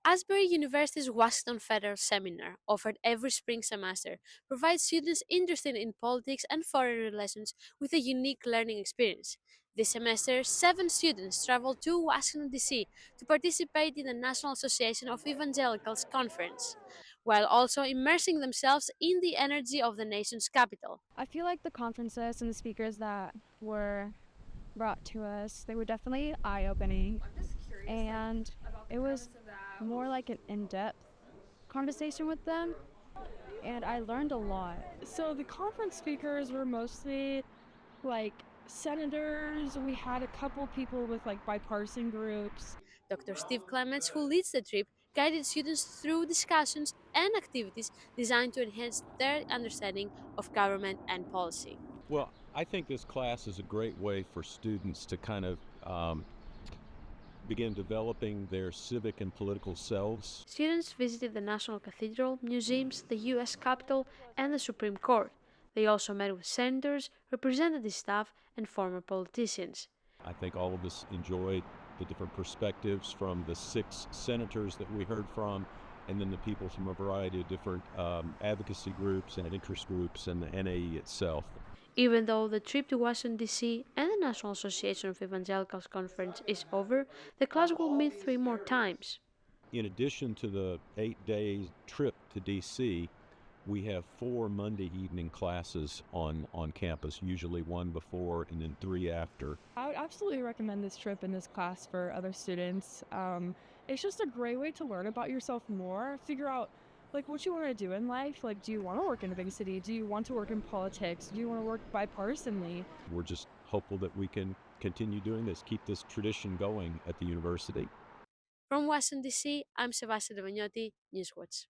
Asbury University's Washington Federal Seminar, offered every spring semester, provides students interested in politics and foreign relations with a unique learning experience. This semester, 7 students traveled to Washington, D.C. to participate in the National Association of Evangelicals conference, while also immersing themselves in the energy of the nation's capital. I feel like the conferences and the speakers that were brought to us, they were definitely eye-opening, and it was more like an in-depth conversation with them, and I learned a lot. So the conference speakers were mostly like senators. We had a couple people with like bipartisan groups. Dr. Steve Clements, who leads the trip, guided students through discussions and activities designed to enhance their understanding of government and policy. Well, I think this class is a great way for students to kind of begin developing their civic and political selves. Students visited the National Cathedral, museums, the U.S. Capitol, and the Supreme Court. They also met with senators, representative staff, and former politicians. I think all of us enjoyed the different perspectives from the 6 senators that we heard from, and then the people from a variety of different advocacy groups and interest groups and the NAE itself. Even though the trip to Washington, D.C. and the National Association of Evangelicals conference is over, the class will meet 3 more times. In addition to the 8-day trip to DC, we have 4 Monday evening classes on campus, usually 1 before and then 3 after. I would absolutely recommend this trip and this class for other students. It's just a great way to learn about yourself more, figure out like what you want to do in life. Like, do you want to work in a big city? Do you want to work in politics? Do you want to work bipartisanly? We're just hopeful that we can continue doing this, keep this tradition going at the university. From Washington, D.C., I'm Sebastian Devagnotti, Newswatch.